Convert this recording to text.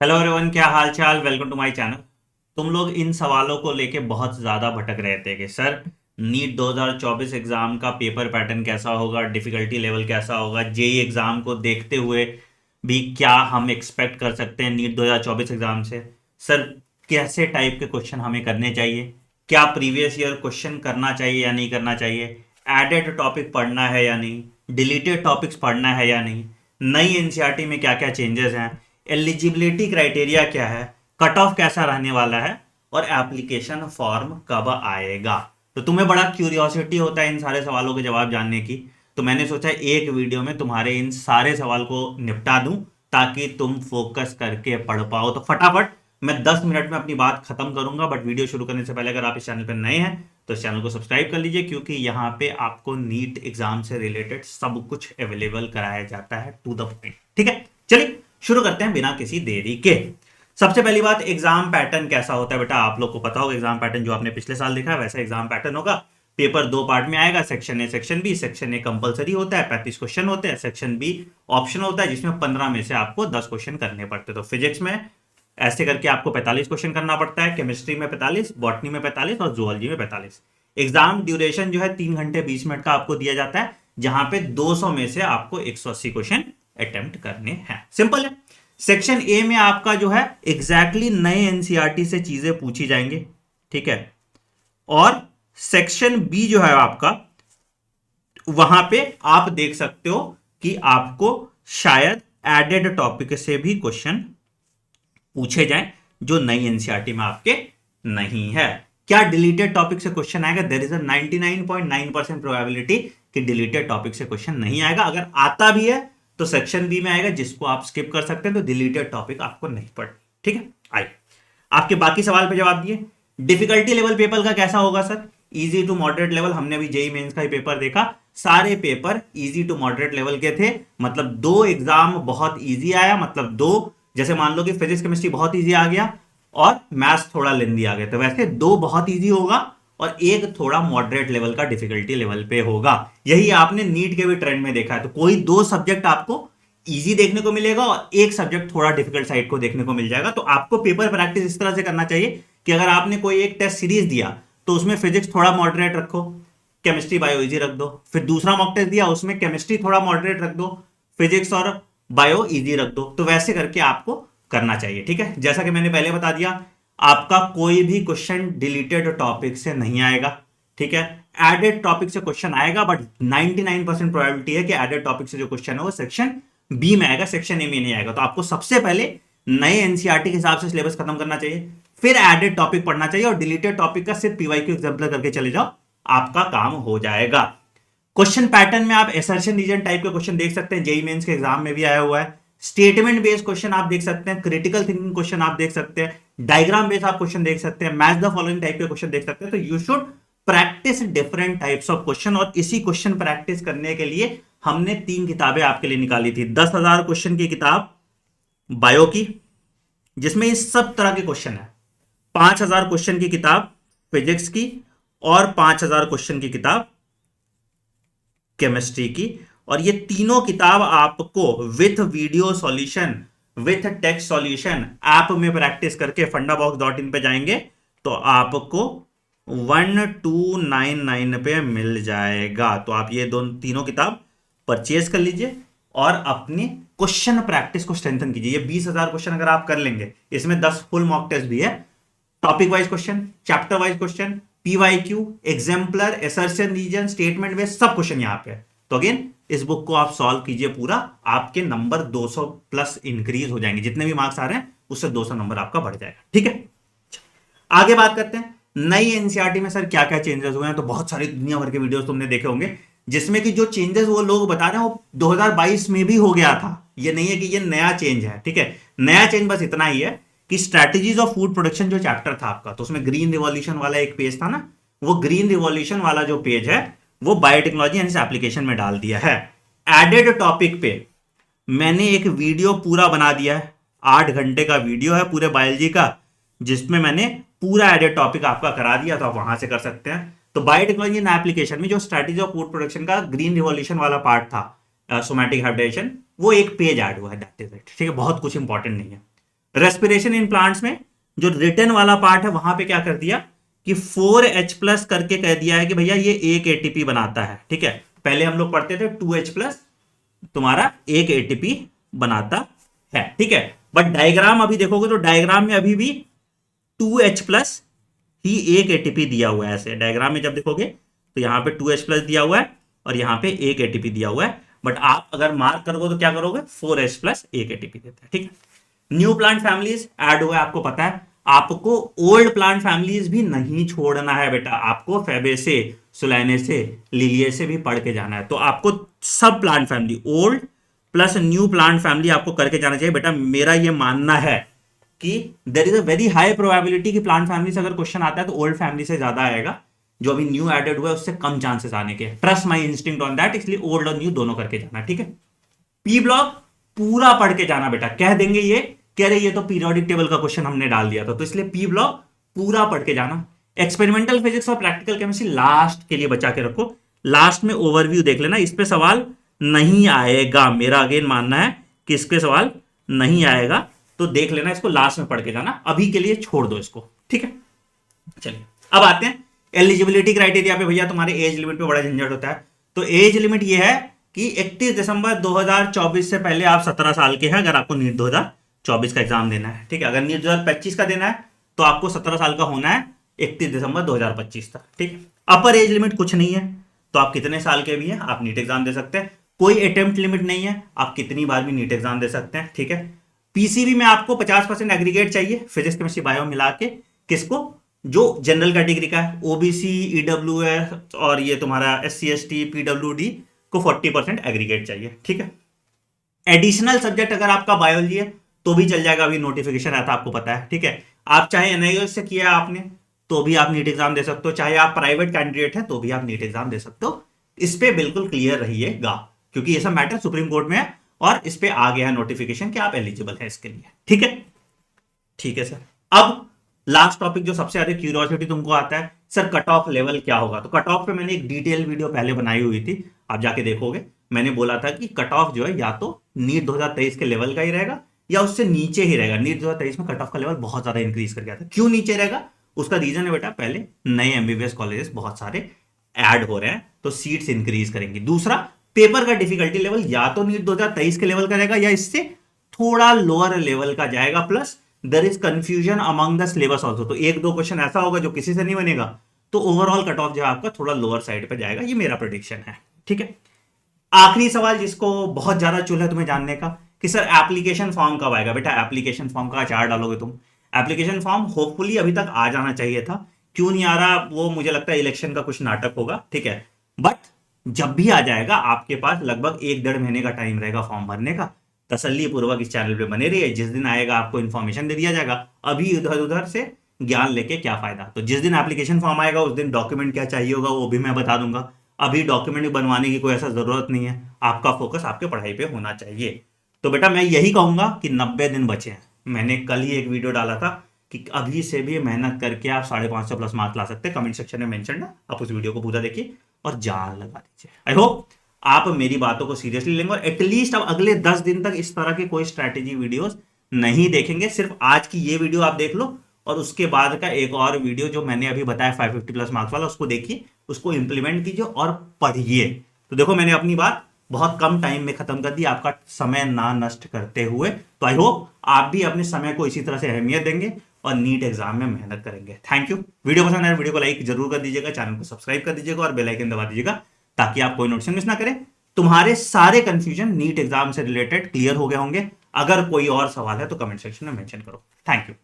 Hello everyone, क्या हाल चाल। Welcome to my channel. तुम लोग इन सवालों को लेके बहुत ज़्यादा भटक रहे थे कि सर नीट 2024 एग्ज़ाम का पेपर पैटर्न कैसा होगा, डिफ़िकल्टी लेवल कैसा होगा, जेई एग्ज़ाम को देखते हुए भी क्या हम एक्सपेक्ट कर सकते हैं नीट 2024 एग्ज़ाम से। सर कैसे टाइप के क्वेश्चन हमें करने चाहिए, क्या प्रीवियस ईयर क्वेश्चन करना चाहिए या नहीं करना चाहिए, एडेड टॉपिक पढ़ना है या नहीं, डिलीटेड टॉपिक्स पढ़ना है या नहीं, नई एनसीईआरटी में क्या क्या चेंजेस हैं, एलिजिबिलिटी क्राइटेरिया क्या है, कट ऑफ कैसा रहने वाला है और एप्लीकेशन फॉर्म कब आएगा। तो तुम्हें बड़ा क्यूरियोसिटी होता है इन सारे सवालों के जवाब जानने की। तो मैंने सोचा एक वीडियो में तुम्हारे इन सारे सवाल को निपटा दूं ताकि तुम फोकस करके पढ़ पाओ। तो फटाफट मैं 10 मिनट में अपनी बात खत्म करूंगा, बट वीडियो शुरू करने से पहले अगर आप इस चैनल पर नए हैं तो इस चैनल को सब्सक्राइब कर लीजिए, क्योंकि यहाँ पे आपको नीट एग्जाम से रिलेटेड सब कुछ अवेलेबल कराया जाता है टू द पॉइंट। ठीक है, चलिए शुरू करते हैं बिना किसी देरी के। सबसे पहली बात, एग्जाम पैटर्न कैसा होता है बेटा। आप लोग को पता होगा एग्जाम पैटर्न जो आपने पिछले साल देखा है वैसा एग्जाम पैटर्न होगा। पेपर दो पार्ट में आएगा, section A section B. Section A compulsory होता है, 35 क्वेश्चन होते हैं। सेक्शन बी ऑप्शन होता है जिसमें 15 में से आपको 10 क्वेश्चन करने पड़ते हैं। तो फिजिक्स में ऐसे करके आपको 45 क्वेश्चन करना पड़ता है, केमिस्ट्री में 45, बॉटनी में 45 और जूलॉजी में 45। एग्जाम ड्यूरेशन जो है 3 घंटे 20 मिनट का आपको दिया जाता है, जहां पे 200 में से आपको 180 क्वेश्चन अटेम्प्ट करने हैं। सिंपल है। सेक्शन ए में आपका जो है एग्जैक्टली नए एनसीईआरटी से चीजें पूछी जाएंगी, ठीक है। और सेक्शन बी जो है आपका, वहां पे आप देख सकते हो कि आपको शायद एडेड टॉपिक से भी क्वेश्चन पूछे जाएं जो नई एनसीईआरटी में आपके नहीं है। क्या डिलीटेड टॉपिक से क्वेश्चन आएगा? देयर इज अ 99.9% प्रोबेबिलिटी कि डिलीटेड टॉपिक से क्वेश्चन नहीं आएगा। अगर आता भी है तो सेक्शन बी में आएगा, जिसको आप स्किप कर सकते हैं। तो डिलीटेड टॉपिक आपको नहीं पढ़। ठीक है, आइए आपके बाकी सवाल पे जवाब दिए। डिफिकल्टी लेवल पेपर का कैसा होगा sir? Easy to moderate level. हमने अभी जेई मेंस का ही पेपर देखा, सारे paper easy to moderate level के थे। मतलब दो एग्जाम बहुत इजी आया, मतलब दो, जैसे मान लो कि फिजिक्स केमिस्ट्री बहुत इजी आ गया और मैथ्स थोड़ा लेंदी आ गया, तो वैसे दो बहुत इजी होगा और एक थोड़ा मॉडरेट लेवल का डिफिकल्टी लेवल पे होगा। यही आपने नीट के भी ट्रेंड में देखा है। तो कोई दो सब्जेक्ट आपको इजी देखने को मिलेगा और एक सब्जेक्ट थोड़ा डिफिकल्ट साइड को देखने को मिल जाएगा। तो आपको पेपर प्रैक्टिस इस तरह से करना चाहिए कि अगर आपने कोई एक टेस्ट सीरीज दिया तो उसमें फिजिक्स थोड़ा मॉडरेट रखो, केमिस्ट्री बायो इजी रख दो। फिर दूसरा मॉक टेस्ट दिया, उसमें केमिस्ट्री थोड़ा मॉडरेट रख दो, फिजिक्स और बायो इजी रख दो। तो वैसे करके आपको करना चाहिए। ठीक है, जैसा कि मैंने पहले बता दिया, आपका कोई भी क्वेश्चन डिलीटेड टॉपिक से नहीं आएगा। ठीक है, एडेड टॉपिक से क्वेश्चन आएगा, बट 99% प्रोबेबिलिटी है कि एडेड टॉपिक से जो क्वेश्चन है वो सेक्शन बी में आएगा, सेक्शन ए में नहीं आएगा। तो आपको सबसे पहले नए एनसीईआरटी के हिसाब से सिलेबस खत्म करना चाहिए, फिर एडेड टॉपिक पढ़ना चाहिए और डिलीटेड टॉपिक का सिर्फ पीवाईक्यू एग्जाम्पल करके चले जाओ, आपका काम हो जाएगा। क्वेश्चन पैटर्न में आप एसर्शन रीजन टाइप के क्वेश्चन देख सकते हैं, जेई मेंस के एग्जाम में भी आया हुआ है। स्टेटमेंट बेस्ड क्वेश्चन आप देख सकते हैं, क्रिटिकल थिंकिंग क्वेश्चन आप देख सकते हैं, डायग्राम बेस्ड आप क्वेश्चन देख सकते हैं, मैच द फॉलोइंग टाइप के क्वेश्चन देख सकते हैं। तो you should practice different types of question. और इसी क्वेश्चन प्रैक्टिस करने के लिए हमने 3 किताबें आपके लिए निकाली थी। 10,000 क्वेश्चन की किताब बायो की, जिसमें इस सब तरह के क्वेश्चन है। 5,000 क्वेश्चन की किताब फिजिक्स की और 5,000 क्वेश्चन की किताब केमिस्ट्री की। और ये तीनों किताब आपको with video solution, with text solution app में प्रैक्टिस करके fundabox.in पे जाएंगे तो आपको 1299 पे मिल जाएगा। तो आप ये दोनों तीनों किताब परचेज कर लीजिए और अपनी क्वेश्चन प्रैक्टिस को स्ट्रेंथन कीजिए। ये 20,000 क्वेश्चन अगर आप कर लेंगे, इसमें 10 फुल मॉक टेस्ट भी है, topic wise question, chapter wise question, PYQ, exemplar, assertion reason, statement based, सब क्वेश्चन यहां पे है। तो अगेन इस बुक को आप सॉल्व कीजिए पूरा, आपके नंबर 200 प्लस इंक्रीज हो जाएंगे। जितने भी मार्क्स आ रहे हैं उससे 200 नंबर आपका बढ़ जाएगा। ठीक है, आगे बात करते हैं नई एनसीईआरटी में सर क्या क्या चेंजेस हुए हैं। तो बहुत सारी दुनिया भर के वीडियोस तुमने देखे होंगे, जिसमें कि जो चेंजेस वो लोग बता रहे हैं वो 2022 में भी हो गया था। ये नहीं है कि ये नया चेंज है। ठीक है, नया चेंज बस इतना ही है कि स्ट्रैटेजीज ऑफ फूड प्रोडक्शन जो चैप्टर था आपका, तो उसमें ग्रीन रिवॉल्यूशन वाला एक पेज था ना, वो ग्रीन रिवॉल्यूशन वाला जो पेज है वो बायोटेक्नोलॉजी एंड एप्लीकेशन में डाल दिया है। एडेड टॉपिक पे मैंने एक वीडियो पूरा बना दिया है, 8 घंटे का वीडियो है पूरे बायोलॉजी का, जिसमें मैंने पूरा एडेड टॉपिक आपका करा दिया, तो आप वहां से कर सकते हैं। तो बायोटेक्नोलॉजी एंड एप्लीकेशन में जो स्ट्रैटेजी ऑफ फूड प्रोडक्शन का ग्रीन रिवॉल्यूशन वाला पार्ट था, सोमैटिक हाइब्रिडेशन, वो एक पेज ऐड हुआ है, दैट इज इट। ठीक है, बहुत कुछ इंपॉर्टेंट नहीं है। रेस्पिरेशन इन प्लांट्स में जो रिटर्न वाला पार्ट है वहां पे क्या कर दिया कि 4H प्लस करके कह दिया है कि भैया ये एक एटीपी बनाता है, ठीक है। पहले हम लोग पढ़ते थे 2H प्लस तुम्हारा एक एटीपी बनाता है, ठीक है। बट डायग्राम अभी देखोगे तो डायग्राम में अभी भी 2H प्लस ही एक एटीपी दिया हुआ है। ऐसे डायग्राम में जब देखोगे तो यहां पे 2H प्लस दिया हुआ है और यहां पे एक एटीपी दिया हुआ है, बट आप अगर मार्क करोगे तो क्या करोगे 4H प्लस एक एटीपी देता है, ठीक है। न्यू प्लांट फैमिलीज ऐड हुआ है, आपको पता है। आपको ओल्ड प्लांट फैमिलीज भी नहीं छोड़ना है बेटा, आपको फेबेसे, सोलानेसे, लिलिएसे भी पढ़ के जाना है। तो आपको सब plant family old plus new plant family आपको करके जाना चाहिए बेटा। मेरा ये मानना है कि there is a very high probability कि प्लांट फैमिली से अगर क्वेश्चन आता है तो ओल्ड फैमिली से ज्यादा आएगा, जो अभी न्यू एडेड हुआ है उससे कम चांसेस आने के। Trust my instinct on that, इसलिए ओल्ड और न्यू दोनों करके जाना, ठीक है। पी ब्लॉक पूरा पढ़ के जाना बेटा, कह देंगे ये कह रहे ये तो पीरियोडिक टेबल का क्वेश्चन हमने डाल दिया था, तो इसलिए पी ब्लॉक पूरा पढ़ के जाना। एक्सपेरिमेंटल फिजिक्स और प्रैक्टिकल केमिस्ट्री लास्ट के लिए बचा के रखो, लास्ट में ओवरव्यू देख लेना, इस पे सवाल नहीं आएगा। मेरा अगेन मानना है कि इस पे सवाल नहीं आएगा, तो देख लेना, इसको लास्ट में पढ़ के जाना, अभी के लिए छोड़ दो इसको, ठीक है। चलिए अब आते हैं एलिजिबिलिटी क्राइटेरिया पे। भैया तुम्हारे एज लिमिट पे बड़ा झंझट होता है, तो एज लिमिट ये है कि 31 दिसंबर 2024 से पहले आप 17 साल के हैं अगर आपको नीट 2024 का एग्जाम देना है, ठीक है। अगर नीट 2025 का देना है तो आपको 17 साल का होना है 31 दिसंबर 2025 तक, ठीक है। अपर एज लिमिट कुछ नहीं है, तो आप कितने साल के भी हैं आप नीट एग्जाम दे सकते हैं। कोई अटेम्प्ट लिमिट नहीं है, आप कितनी बार भी नीट एग्जाम दे सकते हैं, ठीक है। पीसीबी में आपको 50% एग्रीगेट चाहिए, फिजिक्स केमिस्ट्री बायो मिला के, किसको, जो जनरल कैटेगरी का है, ओबीसी, ईडब्ल्यूएस और ये तुम्हारा एससी एसटी पीडब्ल्यूडी को 40% एग्रीगेट चाहिए, ठीक है। एडिशनल सब्जेक्ट अगर आपका बायोलॉजी है तो भी चल जाएगा, अभी नोटिफिकेशन आया था आपको पता है, ठीक है। आप चाहे एनआईओएस से किया आपने तो भी आप नीट एग्जाम दे सकते हो, चाहे आप प्राइवेट कैंडिडेट हैं तो भी आप नीट एग्जाम दे सकते हो। इस पे बिल्कुल क्लियर रहिएगा, क्योंकि ये सब मैटर सुप्रीम कोर्ट में है और इस पे आ गया है नोटिफिकेशन कि आप एलिजिबल है इसके लिए, ठीक है। ठीक है सर, अब लास्ट टॉपिक जो सबसे ज्यादा क्यूरियोसिटी तुमको आता है, सर कट ऑफ लेवल क्या होगा। तो कट ऑफ पे मैंने एक डिटेल वीडियो पहले बनाई हुई थी, आप जाके देखोगे। मैंने बोला था कि कट ऑफ जो है या तो नीट 2023 के लेवल का ही रहेगा या उससे नीचे ही रहेगा। नीट 2023 में कट ऑफ का लेवल बहुत ज्यादा इंक्रीज कर गया था। क्यों नीचे रहेगा, उसका रीजन है बेटा, पहले नए एमबीबीएस कॉलेजेस बहुत सारे ऐड हो रहे हैं तो सीट्स इंक्रीज करेंगी। दूसरा, पेपर का डिफिकल्टी लेवल या तो नीट 2023 के लेवल का रहेगा या इससे थोड़ा लोअर लेवल का जाएगा। Plus there is confusion among the syllabus also, तो एक दो क्वेश्चन ऐसा होगा जो किसी से नहीं बनेगा, तो ओवरऑल कट ऑफ जो है आपका थोड़ा लोअर साइड पे जाएगा। ये मेरा प्रेडिक्शन है, ठीक है। आखिरी सवाल जिसको बहुत ज्यादा चुल है तुम्हें जानने का कि सर एप्लीकेशन फॉर्म कब आएगा। बेटा एप्लीकेशन फॉर्म का अचार डालोगे तुम, एप्लीकेशन फॉर्म होपफुली अभी तक आ जाना चाहिए था, क्यों नहीं आ रहा वो मुझे लगता है इलेक्शन का कुछ नाटक होगा, ठीक है। बट जब भी आ जाएगा आपके पास लगभग 1-1.5 महीने का टाइम रहेगा फॉर्म भरने का। तसल्ली पूर्वक इस चैनल पे बने रहिए, जिस दिन आएगा आपको इन्फॉर्मेशन दे दिया जाएगा। अभी इधर उधर से ज्ञान लेके क्या फायदा। तो जिस दिन एप्लीकेशन फॉर्म आएगा उस दिन डॉक्यूमेंट क्या चाहिए होगा वो भी मैं बता दूंगा। अभी डॉक्यूमेंट बनवाने की कोई ऐसा जरूरत नहीं है, आपका फोकस आपके पढ़ाई पे होना चाहिए। तो बेटा मैं यही कहूंगा कि 90 दिन बचे हैं। मैंने कल ही एक वीडियो डाला था कि अभी से भी मेहनत करके आप 550 प्लस मार्क्स ला सकते हैं। कमेंट सेक्शन में मेंशन है, आप उस वीडियो को पूरा देखिए और जान लगा दीजिए। आई होप आप मेरी बातों को सीरियसली लेंगे और एटलीस्ट अब अगले 10 दिन तक इस तरह के कोई स्ट्रैटेजी वीडियोस नहीं देखेंगे। सिर्फ आज की ये वीडियो आप देख लो और उसके बाद का एक और वीडियो जो मैंने अभी बताया 550 प्लस मार्क्स वाला, उसको देखिए, उसको इंप्लीमेंट कीजिए और पढ़िए। तो देखो मैंने अपनी बात बहुत कम टाइम में खत्म कर दी, आपका समय ना नष्ट करते हुए। तो आई होप आप भी अपने समय को इसी तरह से अहमियत देंगे और नीट एग्जाम में मेहनत करेंगे। Thank you. वीडियो पसंद आए वीडियो को लाइक जरूर कर दीजिएगा, चैनल को सब्सक्राइब कर दीजिएगा और बेल आइकन दबा दीजिएगा ताकि आप कोई नोटिफिकेशन मिस ना करें। तुम्हारे सारे कंफ्यूजन नीट एग्जाम से रिलेटेड क्लियर हो गए होंगे। अगर कोई और सवाल है तो कमेंट सेक्शन में मेंशन करो। Thank you.